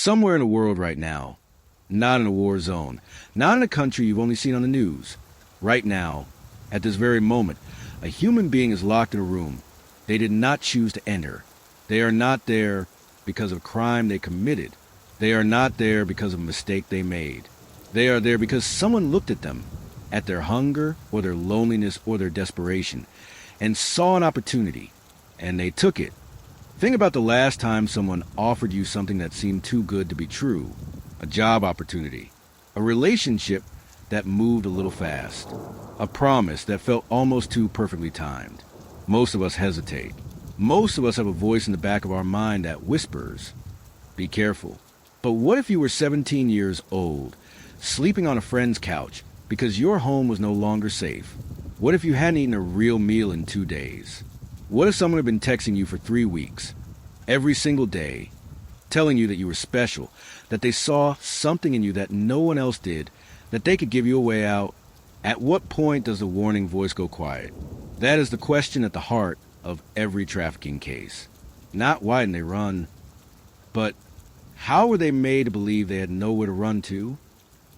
Somewhere in the world right now, not in a war zone, not in a country you've only seen on the news. Right now, at this very moment, a human being is locked in a room they did not choose to enter. They are not there because of a crime they committed. They are not there because of a mistake they made. They are there because someone looked at them, at their hunger or their loneliness or their desperation, and saw an opportunity, and they took it. Think about the last time someone offered you something that seemed too good to be true. A job opportunity, a relationship that moved a little fast, a promise that felt almost too perfectly timed. Most of us hesitate. Most of us have a voice in the back of our mind that whispers, "Be careful." But what if you were 17 years old, sleeping on a friend's couch because your home was no longer safe? What if you hadn't eaten a real meal in 2 days? What if someone had been texting you for 3 weeks, every single day, telling you that you were special, that they saw something in you that no one else did, that they could give you a way out? At what point does the warning voice go quiet? That is the question at the heart of every trafficking case. Not why didn't they run, but how were they made to believe they had nowhere to run to?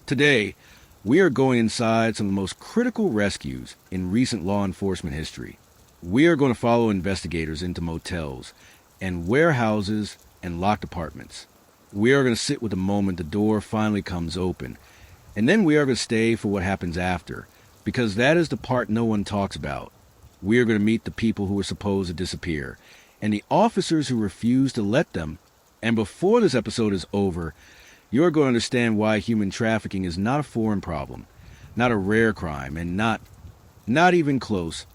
Today, we are going inside some of the most critical rescues in recent law enforcement history. We are going to follow investigators into motels and warehouses and locked apartments. We are going to sit with the moment the door finally comes open, and then we are going to stay for what happens after, because that is the part no one talks about. We are going to meet the people who were supposed to disappear, and the officers who refused to let them. And before this episode is over, you're going to understand why human trafficking is not a foreign problem, not a rare crime, and not even close,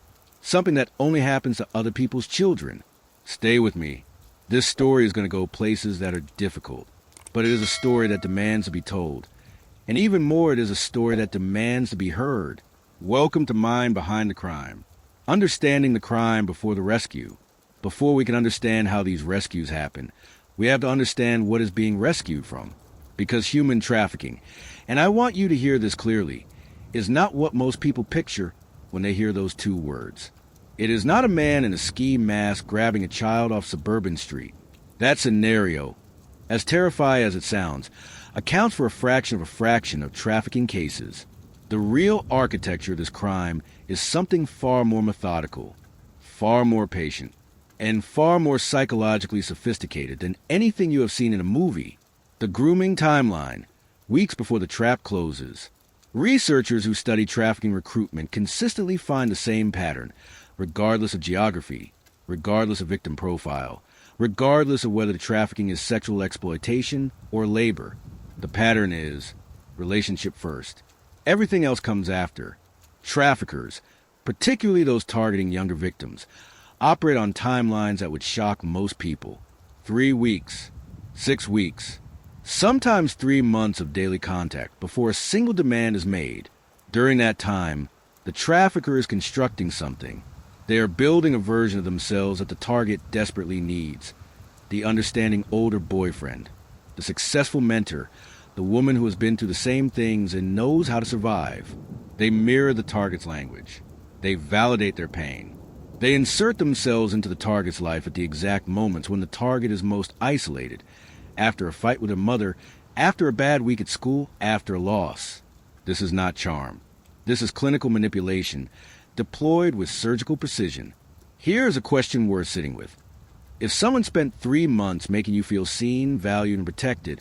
something that only happens to other people's children. Stay with me. This story is going to go places that are difficult, but it is a story that demands to be told. And even more, it is a story that demands to be heard. Welcome to Mind Behind the Crime. Understanding the crime before the rescue. Before we can understand how these rescues happen, we have to understand what is being rescued from. Because human trafficking, and I want you to hear this clearly, is not what most people picture when they hear those two words. It is not a man in a ski mask grabbing a child off Suburban Street. That scenario, as terrifying as it sounds, accounts for a fraction of trafficking cases. The real architecture of this crime is something far more methodical, far more patient, and far more psychologically sophisticated than anything you have seen in a movie. The grooming timeline, weeks before the trap closes. Researchers who study trafficking recruitment consistently find the same pattern, regardless of geography, regardless of victim profile, regardless of whether the trafficking is sexual exploitation or labor. The pattern is relationship first. Everything else comes after. Traffickers, particularly those targeting younger victims, operate on timelines that would shock most people. 3 weeks, 6 weeks, sometimes 3 months of daily contact before a single demand is made. During that time, the trafficker is constructing something. They are building a version of themselves that the target desperately needs. The understanding older boyfriend, the successful mentor, the woman who has been through the same things and knows how to survive. They mirror the target's language. They validate their pain. They insert themselves into the target's life at the exact moments when the target is most isolated, after a fight with her mother, after a bad week at school, after a loss. This is not charm. This is clinical manipulation, deployed with surgical precision. Here is a question worth sitting with. If someone spent 3 months making you feel seen, valued, and protected,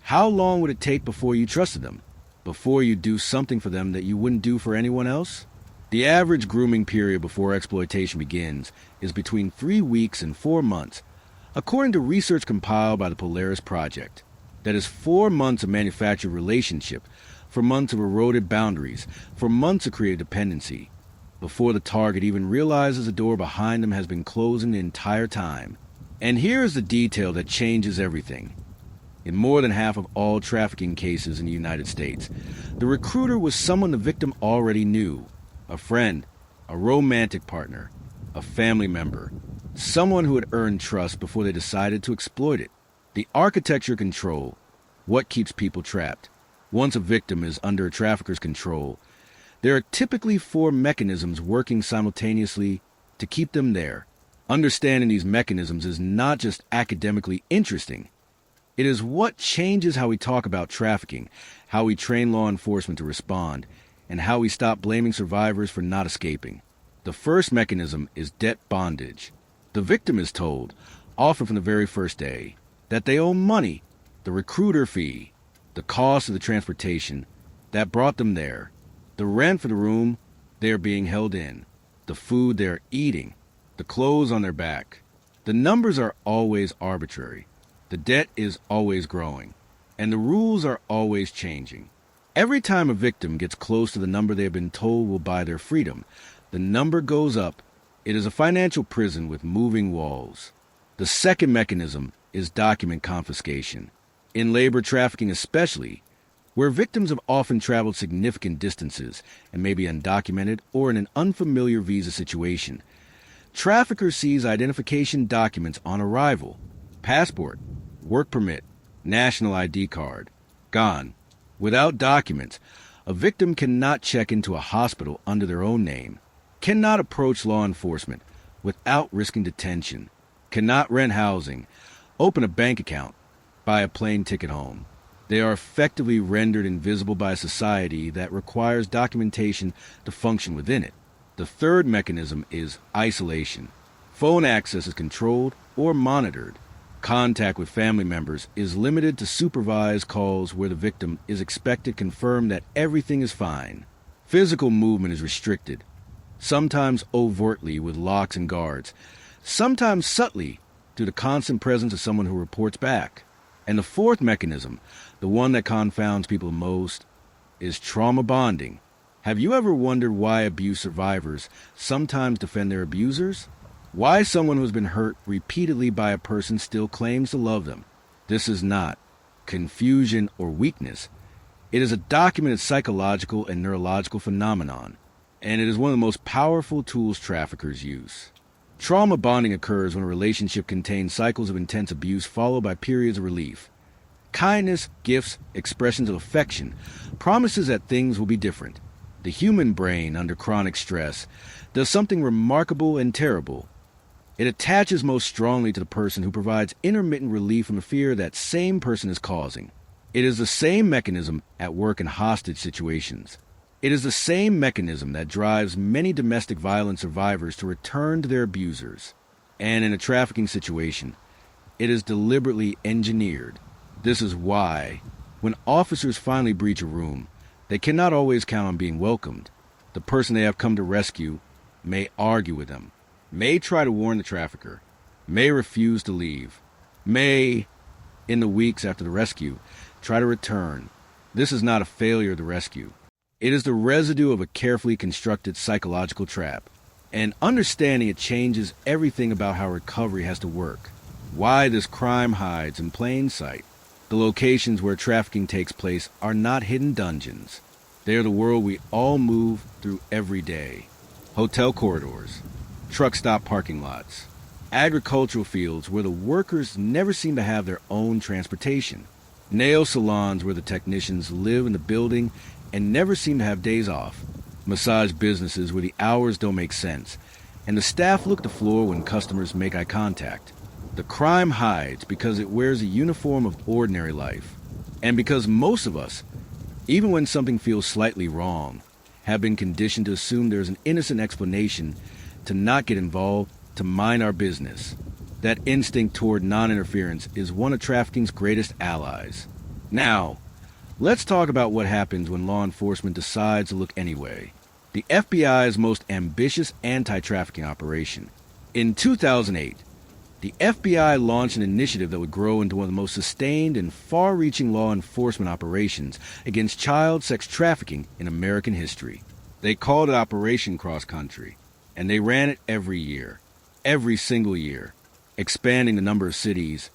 how long would it take before you trusted them? Before you do something for them that you wouldn't do for anyone else? The average grooming period before exploitation begins is between 3 weeks and 4 months, according to research compiled by the Polaris Project. That is 4 months of manufactured relationship, for months of eroded boundaries, for months of creative dependency, before the target even realizes the door behind them has been closing the entire time. And here is the detail that changes everything. In more than half of all trafficking cases in the United States, the recruiter was someone the victim already knew. A friend, a romantic partner, a family member, someone who had earned trust before they decided to exploit it. The architecture control, what keeps people trapped. Once a victim is under a trafficker's control, there are typically 4 mechanisms working simultaneously to keep them there. Understanding these mechanisms is not just academically interesting, It is what changes how we talk about trafficking, how we train law enforcement to respond, and how we stop blaming survivors for not escaping. The first mechanism is debt bondage. The victim is told, often from the very first day, that they owe money, the recruiter fee, the cost of the transportation that brought them there, the rent for the room they are being held in, the food they are eating, the clothes on their back. The numbers are always arbitrary. The debt is always growing, and the rules are always changing. Every time a victim gets close to the number they have been told will buy their freedom, the number goes up. It is a financial prison with moving walls. The second mechanism is document confiscation. In labor trafficking especially, where victims have often traveled significant distances and may be undocumented or in an unfamiliar visa situation, traffickers seize identification documents on arrival: passport, work permit, national ID card. Gone. Without documents, a victim cannot check into a hospital under their own name, cannot approach law enforcement without risking detention, cannot rent housing, open a bank account, buy a plane ticket home. They are effectively rendered invisible by a society that requires documentation to function within it. The third mechanism is isolation. Phone access is controlled or monitored. Contact with family members is limited to supervised calls where the victim is expected to confirm that everything is fine. Physical movement is restricted, sometimes overtly with locks and guards, sometimes subtly through the constant presence of someone who reports back. And the fourth mechanism, the one that confounds people most, is trauma bonding. Have you ever wondered why abuse survivors sometimes defend their abusers? Why someone who has been hurt repeatedly by a person still claims to love them? This is not confusion or weakness. It is a documented psychological and neurological phenomenon, and it is one of the most powerful tools traffickers use. Trauma bonding occurs when a relationship contains cycles of intense abuse followed by periods of relief. Kindness, gifts, expressions of affection, promises that things will be different. The human brain, under chronic stress, does something remarkable and terrible. It attaches most strongly to the person who provides intermittent relief from the fear that same person is causing. It is the same mechanism at work in hostage situations. It is the same mechanism that drives many domestic violence survivors to return to their abusers. And in a trafficking situation, it is deliberately engineered. This is why, when officers finally breach a room, they cannot always count on being welcomed. The person they have come to rescue may argue with them, may try to warn the trafficker, may refuse to leave, may, in the weeks after the rescue, try to return. This is not a failure of the rescue. It is the residue of a carefully constructed psychological trap. And understanding it changes everything about how recovery has to work. Why this crime hides in plain sight. The locations where trafficking takes place are not hidden dungeons. They are the world we all move through every day. Hotel corridors, truck stop parking lots, agricultural fields where the workers never seem to have their own transportation, nail salons where the technicians live in the building and never seem to have days off, massage businesses where the hours don't make sense, and the staff look at the floor when customers make eye contact. The crime hides because it wears a uniform of ordinary life, and because most of us, even when something feels slightly wrong, have been conditioned to assume there's an innocent explanation, to not get involved, to mind our business. That instinct toward non-interference is one of trafficking's greatest allies. Now, let's talk about what happens when law enforcement decides to look anyway. The FBI's most ambitious anti-trafficking operation. In 2008, the FBI launched an initiative that would grow into one of the most sustained and far-reaching law enforcement operations against child sex trafficking in American history. They called it Operation Cross Country, and they ran it every year, every single year, expanding the number of cities,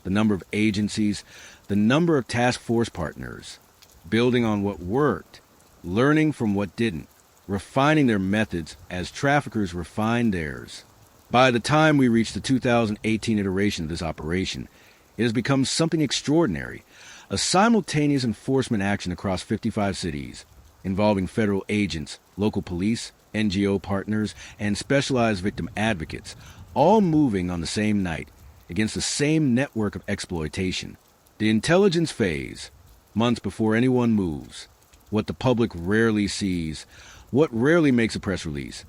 the number of agencies, the number of task force partners, building on what worked, learning from what didn't, refining their methods as traffickers refined theirs. By the time we reach the 2018 iteration of this operation, it has become something extraordinary, a simultaneous enforcement action across 55 cities, involving federal agents, local police, NGO partners, and specialized victim advocates, all moving on the same night against the same network of exploitation. The intelligence phase, months before anyone moves. What the public rarely sees, what rarely makes a press release,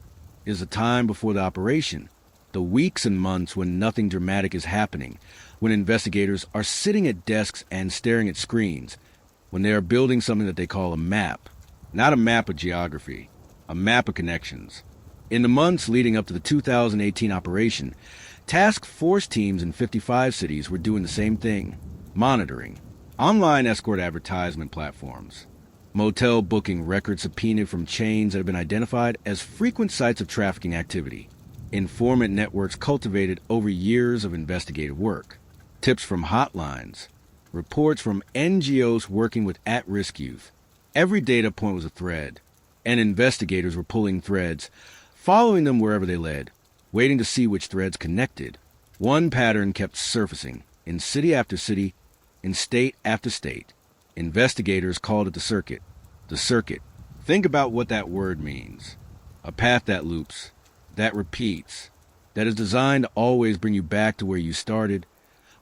is the time before the operation. The weeks and months when nothing dramatic is happening, when investigators are sitting at desks and staring at screens, when they are building something that they call a map. Not a map of geography, a map of connections. In the months leading up to the 2018 operation, task force teams in 55 cities were doing the same thing. Monitoring. Online escort advertisement platforms. Motel booking records subpoenaed from chains that have been identified as frequent sites of trafficking activity. Informant networks cultivated over years of investigative work. Tips from hotlines. Reports from NGOs working with at-risk youth. Every data point was a thread, and investigators were pulling threads, following them wherever they led, waiting to see which threads connected. One pattern kept surfacing, in city after city, in state after state. Investigators called it the circuit. The circuit. Think about what that word means. A path that loops, that repeats, that is designed to always bring you back to where you started,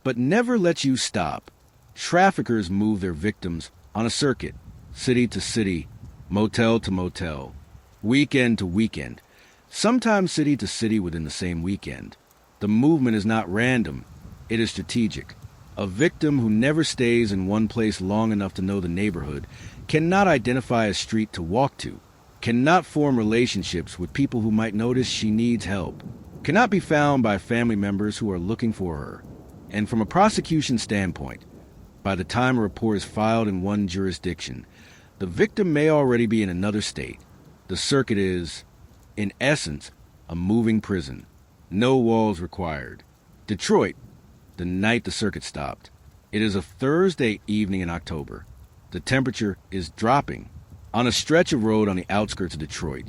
but never lets you stop. Traffickers move their victims on a circuit, city to city, motel to motel, weekend to weekend, sometimes city to city within the same weekend. The movement is not random, it is strategic. A victim who never stays in one place long enough to know the neighborhood cannot identify a street to walk to, cannot form relationships with people who might notice she needs help, cannot be found by family members who are looking for her. And from a prosecution standpoint, by the time a report is filed in one jurisdiction, the victim may already be in another state. The circuit is, in essence, a moving prison. No walls required. Detroit, the night the circuit stopped. It is a Thursday evening in October. The temperature is dropping on a stretch of road on the outskirts of Detroit.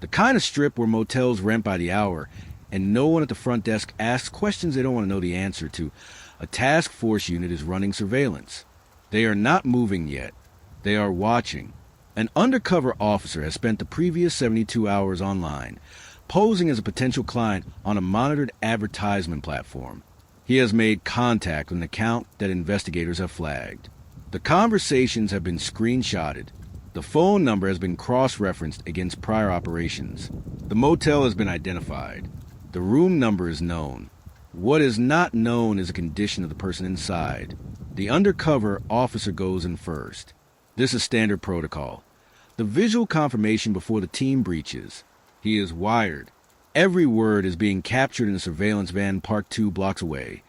The kind of strip where motels rent by the hour and no one at the front desk asks questions they don't want to know the answer to. A task force unit is running surveillance. They are not moving yet. They are watching. An undercover officer has spent the previous 72 hours online, posing as a potential client on a monitored advertisement platform. He has made contact with an account that investigators have flagged. The conversations have been screenshotted. The phone number has been cross-referenced against prior operations. The motel has been identified. The room number is known. What is not known is a condition of the person inside. The undercover officer goes in first. This is standard protocol. The visual confirmation before the team breaches. He is wired. Every word is being captured in a surveillance van parked 2 blocks away,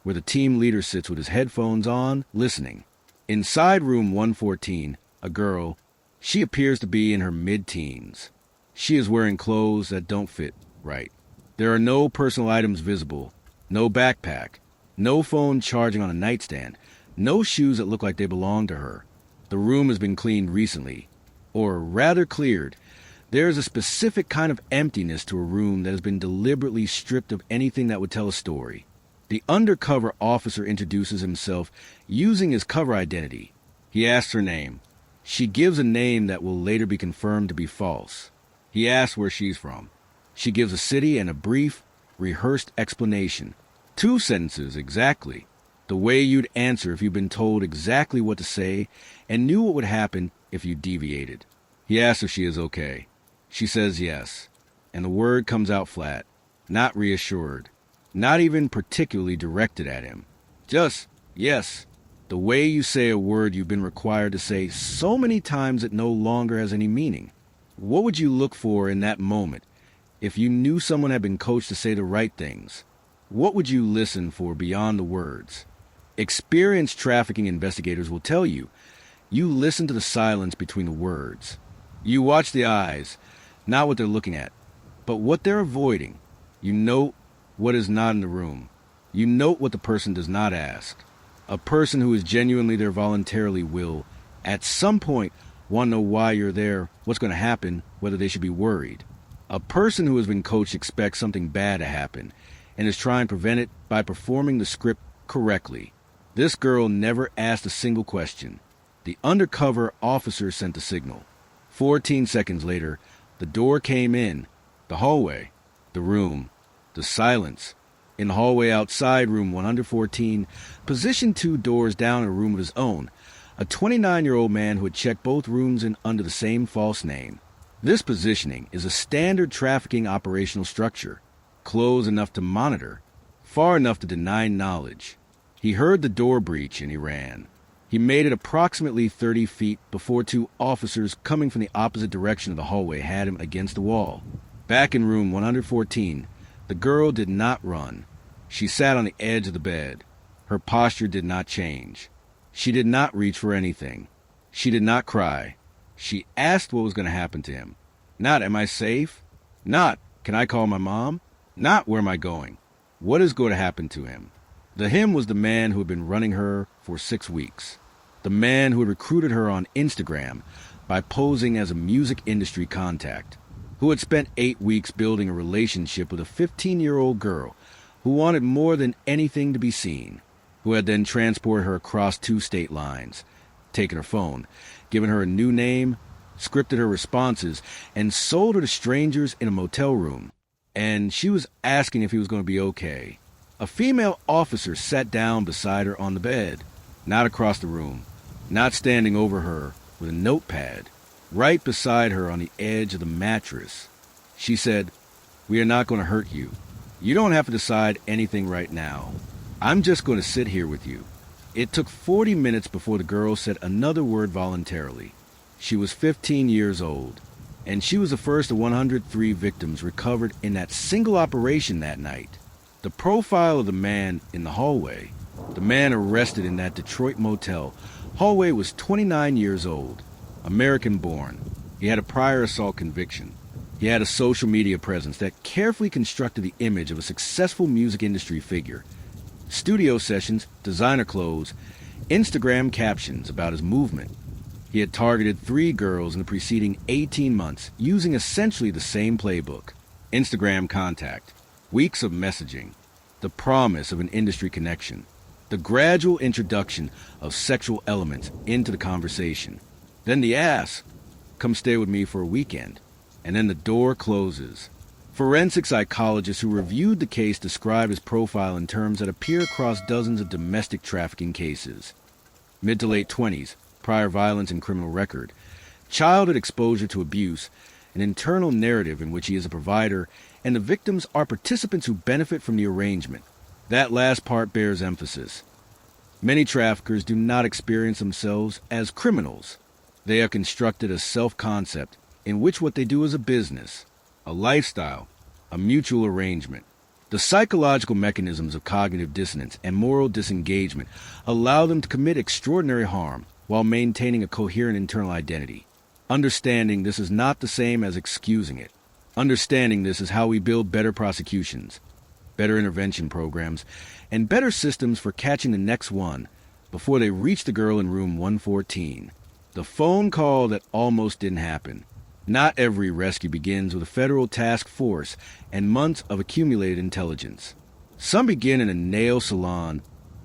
where the team leader sits with his headphones on, listening. Inside room 114, a girl. She appears to be in her mid-teens. She is wearing clothes that don't fit right. There are no personal items visible, no backpack, no phone charging on a nightstand, no shoes that look like they belong to her. The room has been cleaned recently, or rather cleared. There is a specific kind of emptiness to a room that has been deliberately stripped of anything that would tell a story. The undercover officer introduces himself using his cover identity. He asks her name. She gives a name that will later be confirmed to be false. He asks where she's from. She gives a city and a brief, rehearsed explanation. 2 sentences exactly. The way you'd answer if you'd been told exactly what to say and knew what would happen if you deviated. He asks if she is okay. She says yes, and the word comes out flat, not reassured, not even particularly directed at him. Just yes. The way you say a word you've been required to say so many times it no longer has any meaning. What would you look for in that moment if you knew someone had been coached to say the right things? What would you listen for beyond the words? Experienced trafficking investigators will tell you, you listen to the silence between the words. You watch the eyes, not what they're looking at, but what they're avoiding. You note what is not in the room. You note what the person does not ask. A person who is genuinely there voluntarily will, at some point, want to know why you're there, what's going to happen, whether they should be worried. A person who has been coached expects something bad to happen and is trying to prevent it by performing the script correctly. This girl never asked a single question. The undercover officer sent the signal. 14 seconds later, the door came in, the hallway, the room, the silence. In the hallway outside room 114, positioned 2 doors down in a room of his own, a 29-year-old man who had checked both rooms in under the same false name. This positioning is a standard trafficking operational structure, close enough to monitor, far enough to deny knowledge. He heard the door breach and he ran. He made it approximately 30 feet before 2 officers coming from the opposite direction of the hallway had him against the wall. Back in room 114, the girl did not run. She sat on the edge of the bed. Her posture did not change. She did not reach for anything. She did not cry. She asked what was going to happen to him. Not, am I safe? Not, can I call my mom? Not, where am I going? What is going to happen to him? The him was the man who had been running her for 6 weeks. The man who had recruited her on Instagram by posing as a music industry contact, who had spent 8 weeks building a relationship with a 15-year-old girl who wanted more than anything to be seen, who had then transported her across 2 state lines, taken her phone, given her a new name, scripted her responses, and sold her to strangers in a motel room. And she was asking if he was going to be okay. A female officer sat down beside her on the bed, not across the room, not standing over her with a notepad, right beside her on the edge of the mattress. She said, "We are not going to hurt you. You don't have to decide anything right now. I'm just going to sit here with you." It took 40 minutes before the girl said another word voluntarily. She was 15 years old, and she was the first of 103 victims recovered in that single operation that night. The profile of the man in the hallway, the man arrested in that Detroit motel hallway, was 29 years old, American-born. He had a prior assault conviction. He had a social media presence that carefully constructed the image of a successful music industry figure. Studio sessions, designer clothes, Instagram captions about his movement. He had targeted 3 girls in the preceding 18 months using essentially the same playbook. Instagram contact, weeks of messaging, the promise of an industry connection, the gradual introduction of sexual elements into the conversation. Then the ask, "Come stay with me for a weekend." And then the door closes. Forensic psychologists who reviewed the case describe his profile in terms that appear across dozens of domestic trafficking cases. Mid to late 20s, prior violence and criminal record, childhood exposure to abuse, an internal narrative in which he is a provider, and the victims are participants who benefit from the arrangement. That last part bears emphasis. Many traffickers do not experience themselves as criminals. They have constructed a self-concept in which what they do is a business, a lifestyle, a mutual arrangement. The psychological mechanisms of cognitive dissonance and moral disengagement allow them to commit extraordinary harm while maintaining a coherent internal identity. Understanding this is not the same as excusing it. Understanding this is how we build better prosecutions, better intervention programs, and better systems for catching the next one before they reach the girl in room 114. The phone call that almost didn't happen. Not every rescue begins with a federal task force and months of accumulated intelligence. Some begin in a nail salon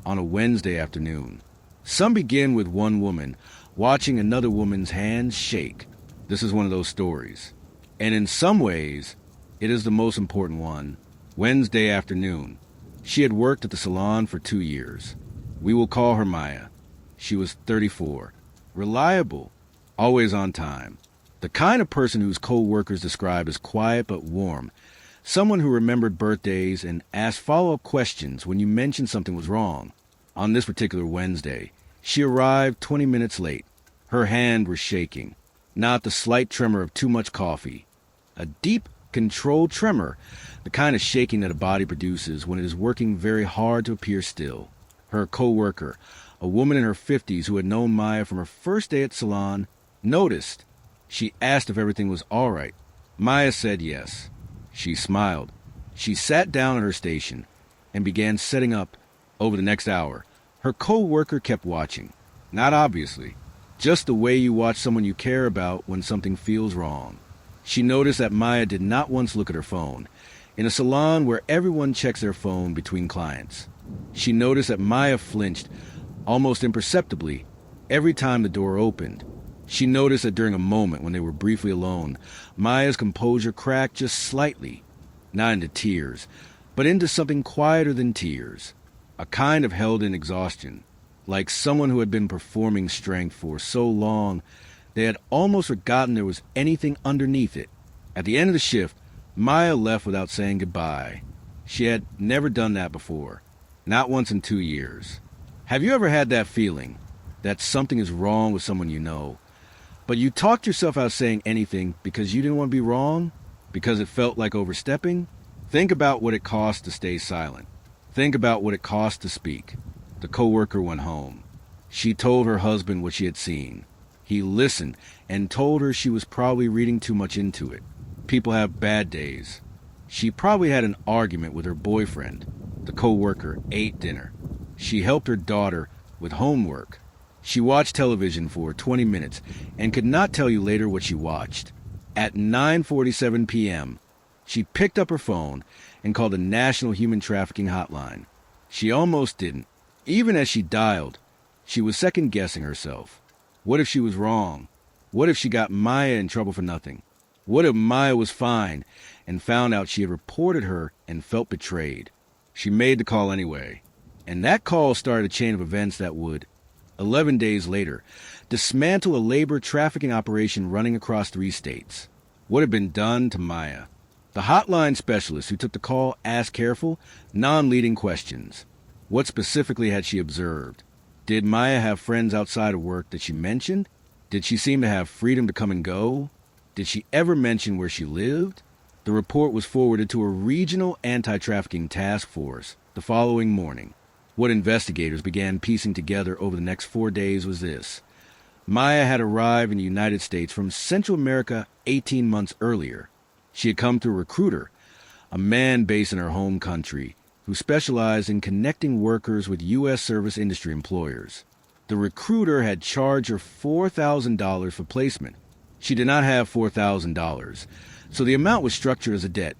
on a Wednesday afternoon. Some begin with one woman watching another woman's hands shake. This is one of those stories. And in some ways, it is the most important one. Wednesday afternoon. She had worked at the salon for 2 years. We will call her Maya. She was 34. Reliable. Always on time. The kind of person whose co-workers describe as quiet but warm. Someone who remembered birthdays and asked follow-up questions when you mentioned something was wrong. On this particular Wednesday, she arrived 20 minutes late. Her hand was shaking. Not the slight tremor of too much coffee. A deep, controlled tremor, the kind of shaking that a body produces when it is working very hard to appear still. Her co-worker, a woman in her 50s who had known Maya from her first day at salon, noticed. She asked if everything was all right. Maya said yes. She smiled. She sat down at her station and began setting up. Over the next hour, her co-worker kept watching. Not obviously, just the way you watch someone you care about when something feels wrong. She noticed that Maya did not once look at her phone, in a salon where everyone checks their phone between clients. She noticed that Maya flinched, almost imperceptibly, every time the door opened. She noticed that during a moment when they were briefly alone, Maya's composure cracked just slightly, not into tears, but into something quieter than tears, a kind of held-in exhaustion, like someone who had been performing strength for so long they had almost forgotten there was anything underneath it. At the end of the shift, Maya left without saying goodbye. She had never done that before, not once in 2 years. Have you ever had that feeling that something is wrong with someone you know, but you talked yourself out of saying anything because you didn't want to be wrong? Because it felt like overstepping? Think about what it cost to stay silent. Think about what it cost to speak. The coworker went home. She told her husband what she had seen. He listened and told her she was probably reading too much into it. People have bad days. She probably had an argument with her boyfriend. The coworker ate dinner. She helped her daughter with homework. She watched television for 20 minutes and could not tell you later what she watched. At 9:47 p.m., she picked up her phone and called the National Human Trafficking Hotline. She almost didn't. Even as she dialed, she was second-guessing herself. What if she was wrong? What if she got Maya in trouble for nothing? What if Maya was fine and found out she had reported her and felt betrayed? She made the call anyway, and that call started a chain of events that would, 11 days later, dismantle a labor trafficking operation running across 3 states. What had been done to Maya? The hotline specialist who took the call asked careful, non-leading questions. What specifically had she observed? Did Maya have friends outside of work that she mentioned? Did she seem to have freedom to come and go? Did she ever mention where she lived? The report was forwarded to a regional anti-trafficking task force the following morning. What investigators began piecing together over the next 4 days was this. Maya had arrived in the United States from Central America 18 months earlier. She had come through a recruiter, a man based in her home country, who specialized in connecting workers with U.S. service industry employers. The recruiter had charged her $4,000 for placement. She did not have $4,000, so the amount was structured as a debt,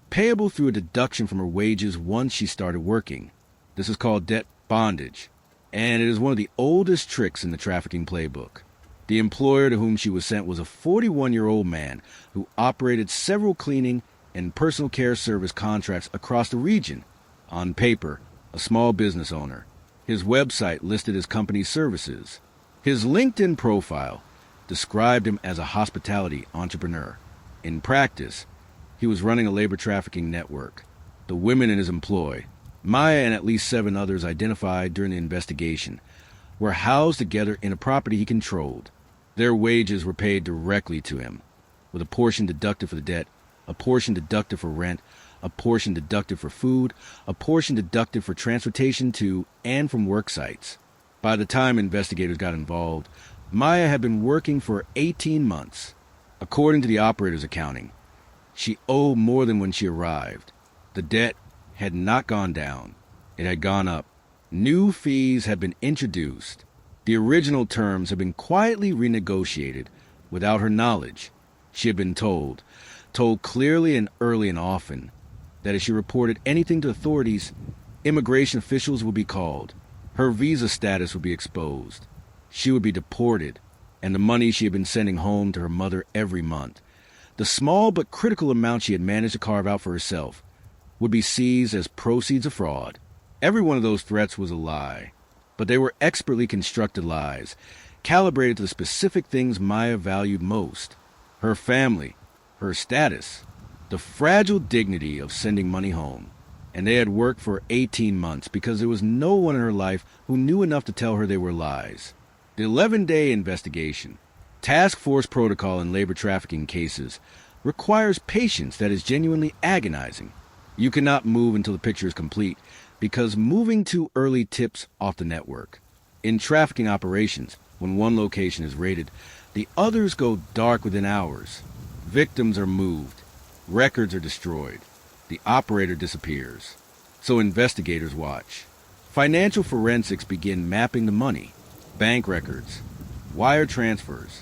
payable through a deduction from her wages once she started working. This is called debt bondage, and it is one of the oldest tricks in the trafficking playbook. The employer to whom she was sent was a 41-year-old man who operated several cleaning and personal care service contracts across the region. On paper, a small business owner. His website listed his company's services. His LinkedIn profile described him as a hospitality entrepreneur. In practice, he was running a labor trafficking network. The women in his employ, Maya and at least 7 others identified during the investigation, were housed together in a property he controlled. Their wages were paid directly to him, with a portion deducted for the debt, a portion deducted for rent, a portion deducted for food, a portion deducted for transportation to and from work sites. By the time investigators got involved, Maya had been working for 18 months. According to the operator's accounting, she owed more than when she arrived. The debt had not gone down. It had gone up. New fees had been introduced. The original terms had been quietly renegotiated without her knowledge. She had been told clearly and early and often, that if she reported anything to authorities, immigration officials would be called. Her visa status would be exposed. She would be deported, and the money she had been sending home to her mother every month, the small but critical amount she had managed to carve out for herself, would be seized as proceeds of fraud. Every one of those threats was a lie, but they were expertly constructed lies, calibrated to the specific things Maya valued most: her family, her status, the fragile dignity of sending money home. And they had worked for 18 months because there was no one in her life who knew enough to tell her they were lies. The 11-day investigation, task force protocol in labor trafficking cases, requires patience that is genuinely agonizing. You cannot move until the picture is complete, because moving too early tips off the network. In trafficking operations, when one location is raided, the others go dark within hours. Victims are moved. Records are destroyed. The operator disappears. So investigators watch. Financial forensics begin mapping the money, bank records, wire transfers,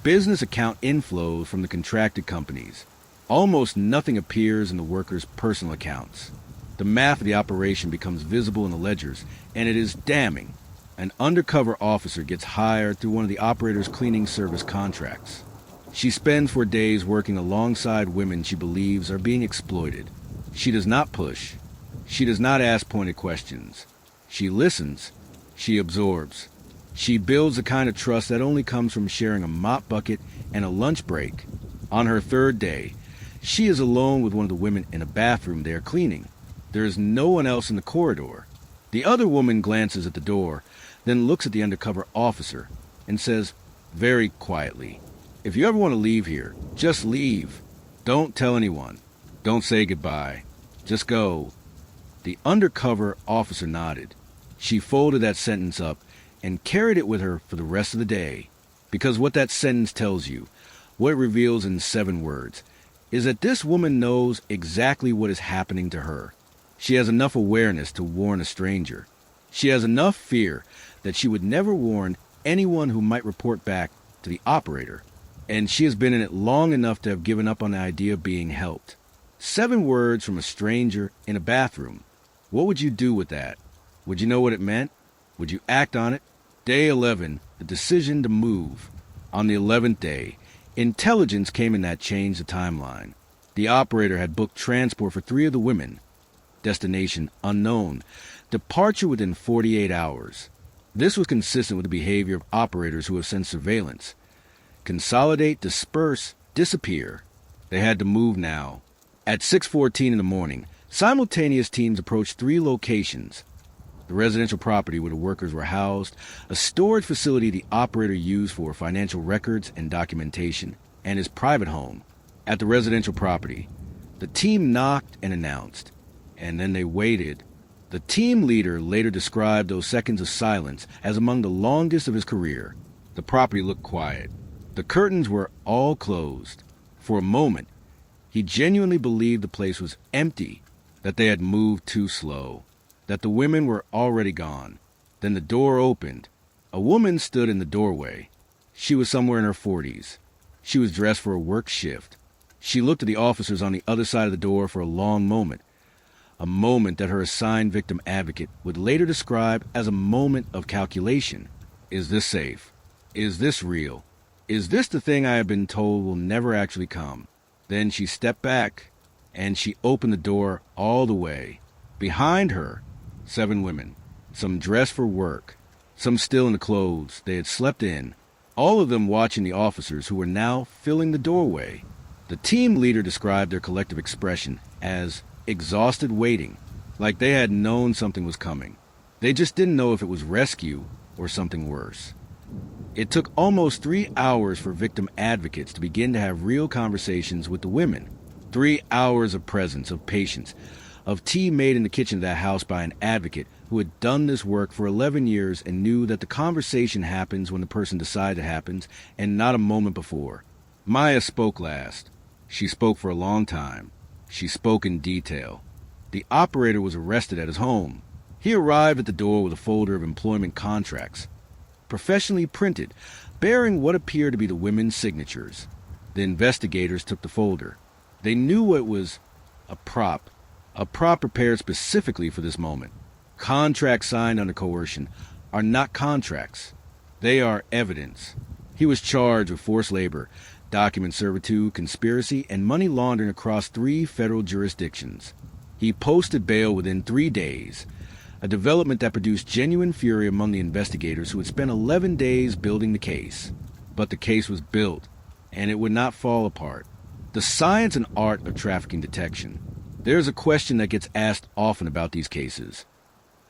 business account inflows from the contracted companies. Almost nothing appears in the workers' personal accounts. The math of the operation becomes visible in the ledgers, and it is damning. An undercover officer gets hired through one of the operator's cleaning service contracts. She spends 4 days working alongside women she believes are being exploited. She does not push. She does not ask pointed questions. She listens. She absorbs. She builds the kind of trust that only comes from sharing a mop bucket and a lunch break. On her third day, she is alone with one of the women in a bathroom they are cleaning. There is no one else in the corridor. The other woman glances at the door, then looks at the undercover officer and says very quietly, "If you ever want to leave here, just leave. Don't tell anyone. Don't say goodbye. Just go." The undercover officer nodded. She folded that sentence up and carried it with her for the rest of the day. Because what that sentence tells you, what it reveals in 7 words, is that this woman knows exactly what is happening to her. She has enough awareness to warn a stranger. She has enough fear that she would never warn anyone who might report back to the operator. And she has been in it long enough to have given up on the idea of being helped. 7 words from a stranger in a bathroom. What would you do with that? Would you know what it meant? Would you act on it? Day 11, the decision to move. On the 11th day, intelligence came in that changed the timeline. The operator had booked transport for 3 of the women. Destination unknown. Departure within 48 hours. This was consistent with the behavior of operators who have sent surveillance. Consolidate, disperse, disappear. They had to move now. At 6:14 in the morning, simultaneous teams approached 3 locations. The residential property where the workers were housed, a storage facility the operator used for financial records and documentation, and his private home. At the residential property, the team knocked and announced, and then they waited. The team leader later described those seconds of silence as among the longest of his career. The property looked quiet. The curtains were all closed. For a moment, he genuinely believed the place was empty, that they had moved too slow, that the women were already gone. Then the door opened. A woman stood in the doorway. She was somewhere in her 40s. She was dressed for a work shift. She looked at the officers on the other side of the door for a long moment, a moment that her assigned victim advocate would later describe as a moment of calculation. Is this safe? Is this real? Is this the thing I have been told will never actually come? Then she stepped back, and she opened the door all the way. Behind her, 7 women, some dressed for work, some still in the clothes they had slept in, all of them watching the officers who were now filling the doorway. The team leader described their collective expression as exhausted waiting, like they had known something was coming. They just didn't know if it was rescue or something worse. It took almost 3 hours for victim advocates to begin to have real conversations with the women. 3 hours of presence, of patience, of tea made in the kitchen of that house by an advocate who had done this work for 11 years and knew that the conversation happens when the person decides it happens and not a moment before. Maya spoke last. She spoke for a long time. She spoke in detail. The operator was arrested at his home. He arrived at the door with a folder of employment contracts, professionally printed, bearing what appeared to be the women's signatures. The investigators took the folder. They knew it was a prop prepared specifically for this moment. Contracts signed under coercion are not contracts. They are evidence. He was charged with forced labor, document servitude, conspiracy, and money laundering across 3 federal jurisdictions. He posted bail within 3 days, a development that produced genuine fury among the investigators who had spent 11 days building the case. But the case was built, and it would not fall apart. The science and art of trafficking detection. There is a question that gets asked often about these cases.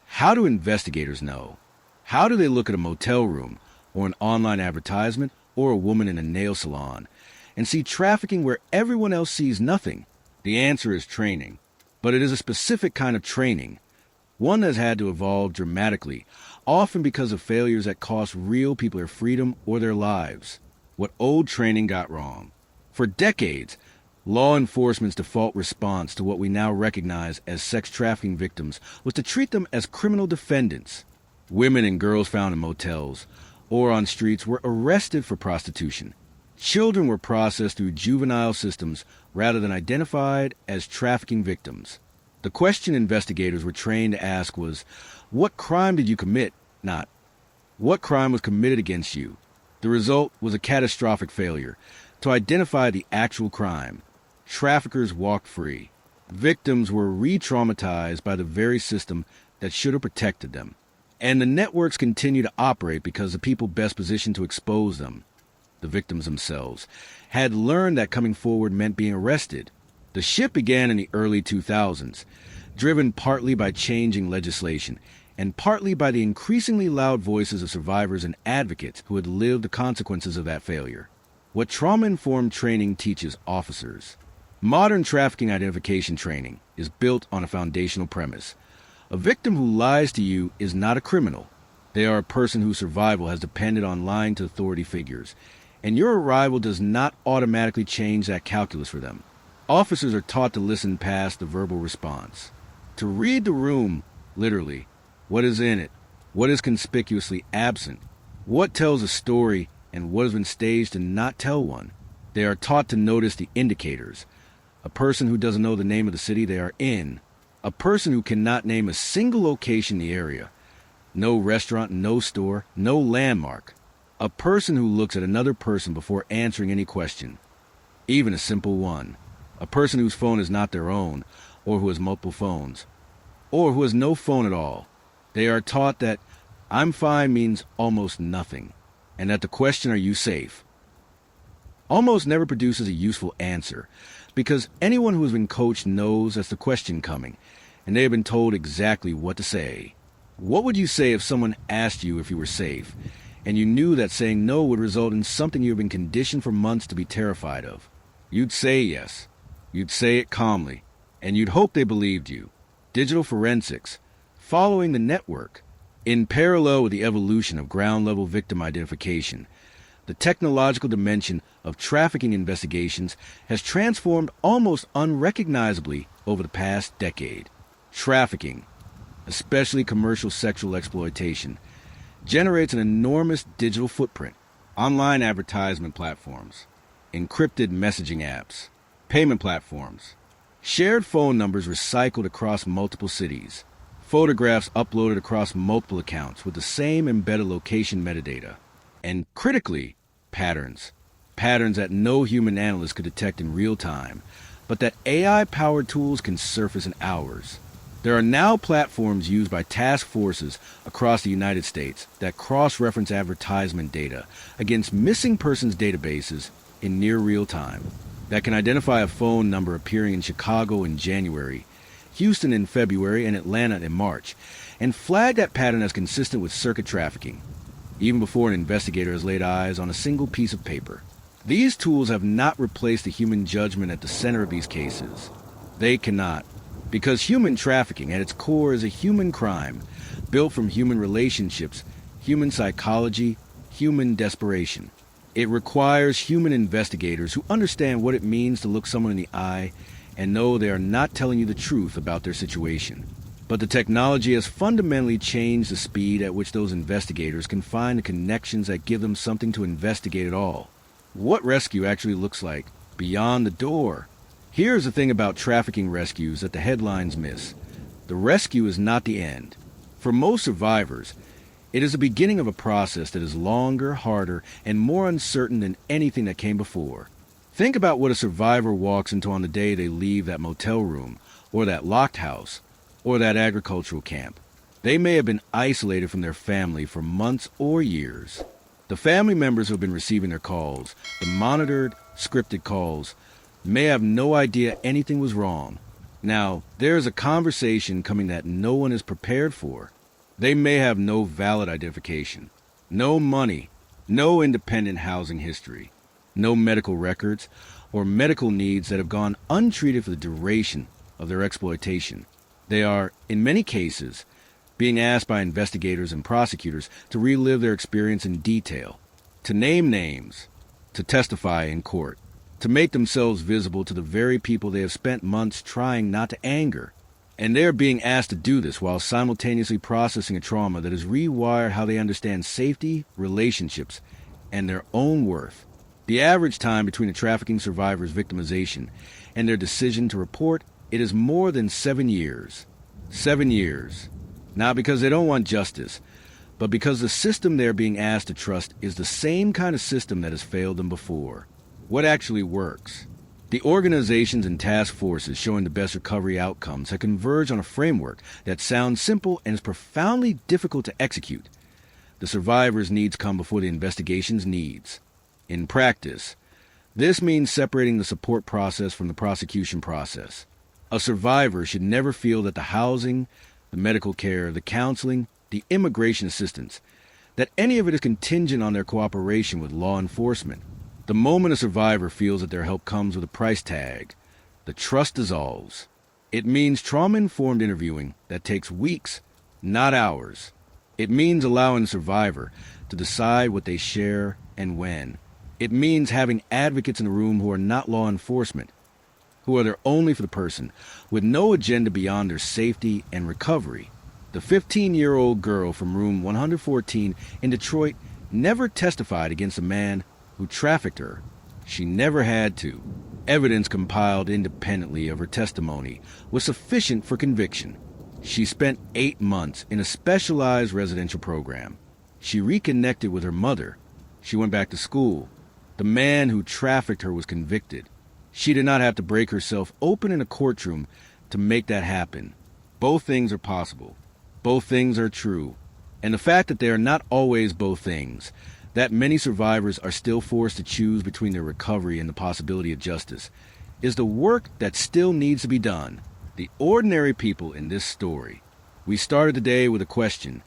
How do investigators know? How do they look at a motel room, or an online advertisement, or a woman in a nail salon, and see trafficking where everyone else sees nothing? The answer is training. But it is a specific kind of training, one that has had to evolve dramatically, often because of failures that cost real people their freedom or their lives. What old training got wrong. For decades, law enforcement's default response to what we now recognize as sex trafficking victims was to treat them as criminal defendants. Women and girls found in motels or on streets were arrested for prostitution. Children were processed through juvenile systems rather than identified as trafficking victims. The question investigators were trained to ask was, what crime did you commit? Not, what crime was committed against you? The result was a catastrophic failure to identify the actual crime. Traffickers walked free. Victims were re-traumatized by the very system that should have protected them. And the networks continue to operate because the people best positioned to expose them, the victims themselves, had learned that coming forward meant being arrested. The shift began in the early 2000s, driven partly by changing legislation and partly by the increasingly loud voices of survivors and advocates who had lived the consequences of that failure. What trauma-informed training teaches officers. Modern trafficking identification training is built on a foundational premise. A victim who lies to you is not a criminal. They are a person whose survival has depended on lying to authority figures, and your arrival does not automatically change that calculus for them. Officers are taught to listen past the verbal response, to read the room, literally. What is in it? What is conspicuously absent? What tells a story and what has been staged to not tell one? They are taught to notice the indicators. A person who doesn't know the name of the city they are in. A person who cannot name a single location in the area. No restaurant, no store, no landmark. A person who looks at another person before answering any question, even a simple one. A person whose phone is not their own, or who has multiple phones, or who has no phone at all. They are taught that "I'm fine" means almost nothing, and that the question "Are you safe?" almost never produces a useful answer, because anyone who has been coached knows that's the question coming, and they have been told exactly what to say. What would you say if someone asked you if you were safe, and you knew that saying no would result in something you have been conditioned for months to be terrified of? You'd say yes. You'd say it calmly, and you'd hope they believed you. Digital forensics, following the network, in parallel with the evolution of ground-level victim identification, the technological dimension of trafficking investigations has transformed almost unrecognizably over the past decade. Trafficking, especially commercial sexual exploitation, generates an enormous digital footprint. Online advertisement platforms, encrypted messaging apps, payment platforms, shared phone numbers recycled across multiple cities, photographs uploaded across multiple accounts with the same embedded location metadata, and critically, patterns that no human analyst could detect in real time, but that AI-powered tools can surface in hours. There are now platforms used by task forces across the United States that cross-reference advertisement data against missing persons databases in near real time, that can identify a phone number appearing in Chicago in January, Houston in February, and Atlanta in March, and flag that pattern as consistent with circuit trafficking, even before an investigator has laid eyes on a single piece of paper. These tools have not replaced the human judgment at the center of these cases. They cannot, because human trafficking at its core is a human crime, built from human relationships, human psychology, human desperation. It requires human investigators who understand what it means to look someone in the eye and know they are not telling you the truth about their situation. But the technology has fundamentally changed the speed at which those investigators can find the connections that give them something to investigate at all. What rescue actually looks like beyond the door. Here's the thing about trafficking rescues that the headlines miss. The rescue is not the end. For most survivors, it is the beginning of a process that is longer, harder, and more uncertain than anything that came before. Think about what a survivor walks into on the day they leave that motel room, or that locked house, or that agricultural camp. They may have been isolated from their family for months or years. The family members who have been receiving their calls, the monitored, scripted calls, may have no idea anything was wrong. Now, there is a conversation coming that no one is prepared for. They may have no valid identification, no money, no independent housing history, no medical records, or medical needs that have gone untreated for the duration of their exploitation. They are, in many cases, being asked by investigators and prosecutors to relive their experience in detail, to name names, to testify in court, to make themselves visible to the very people they have spent months trying not to anger. And they are being asked to do this while simultaneously processing a trauma that has rewired how they understand safety, relationships, and their own worth. The average time between a trafficking survivor's victimization and their decision to report, it is more than 7 years. 7 years. Not because they don't want justice, but because the system they're being asked to trust is the same kind of system that has failed them before. What actually works? The organizations and task forces showing the best recovery outcomes have converged on a framework that sounds simple and is profoundly difficult to execute. The survivor's needs come before the investigation's needs. In practice, this means separating the support process from the prosecution process. A survivor should never feel that the housing, the medical care, the counseling, the immigration assistance, that any of it is contingent on their cooperation with law enforcement. The moment a survivor feels that their help comes with a price tag, the trust dissolves. It means trauma-informed interviewing that takes weeks, not hours. It means allowing the survivor to decide what they share and when. It means having advocates in the room who are not law enforcement, who are there only for the person, with no agenda beyond their safety and recovery. The 15-year-old girl from room 114 in Detroit never testified against a man who trafficked her. She never had to. Evidence compiled independently of her testimony was sufficient for conviction. She spent 8 months in a specialized residential program. She reconnected with her mother. She went back to school. The man who trafficked her was convicted. She did not have to break herself open in a courtroom to make that happen. Both things are possible. Both things are true. And the fact that they are not always both things, that many survivors are still forced to choose between their recovery and the possibility of justice, is the work that still needs to be done. The ordinary people in this story. We started the day with a question.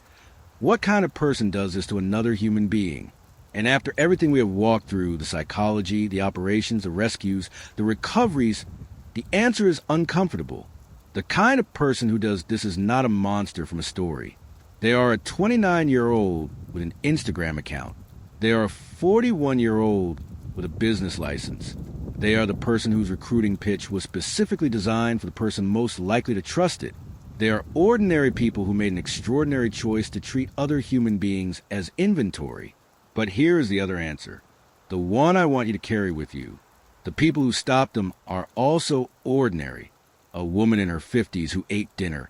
What kind of person does this to another human being? And after everything we have walked through, the psychology, the operations, the rescues, the recoveries, the answer is uncomfortable. The kind of person who does this is not a monster from a story. They are a 29-year-old with an Instagram account. They are a 41-year-old with a business license. They are the person whose recruiting pitch was specifically designed for the person most likely to trust it. They are ordinary people who made an extraordinary choice to treat other human beings as inventory. But here is the other answer. The one I want you to carry with you. The people who stopped them are also ordinary. A woman in her 50s who ate dinner,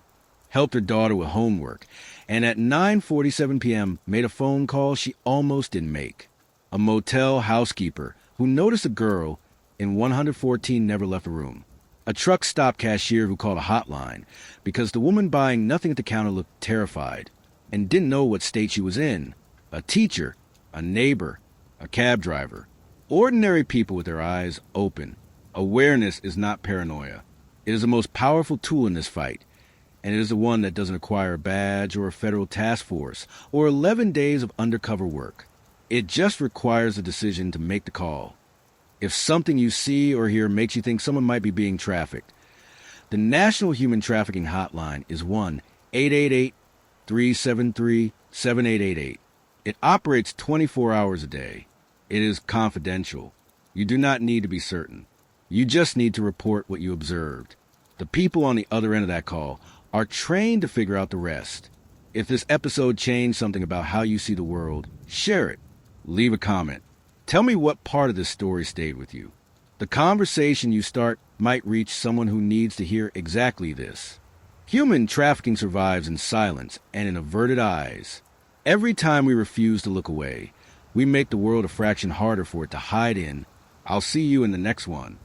helped her daughter with homework, and at 9:47 p.m. made a phone call she almost didn't make. A motel housekeeper who noticed a girl in 114 never left the room. A truck stop cashier who called a hotline because the woman buying nothing at the counter looked terrified and didn't know what state she was in. A teacher, a neighbor, a cab driver. Ordinary people with their eyes open. Awareness is not paranoia. It is the most powerful tool in this fight, and it is the one that doesn't require a badge or a federal task force or 11 days of undercover work. It just requires a decision to make the call. If something you see or hear makes you think someone might be being trafficked, the National Human Trafficking Hotline is 1-888-373-7888. It operates 24 hours a day. It is confidential. You do not need to be certain. You just need to report what you observed. The people on the other end of that call are trained to figure out the rest. If this episode changed something about how you see the world, share it. Leave a comment. Tell me what part of this story stayed with you. The conversation you start might reach someone who needs to hear exactly this. Human trafficking survives in silence and in averted eyes. Every time we refuse to look away, we make the world a fraction harder for it to hide in. I'll see you in the next one.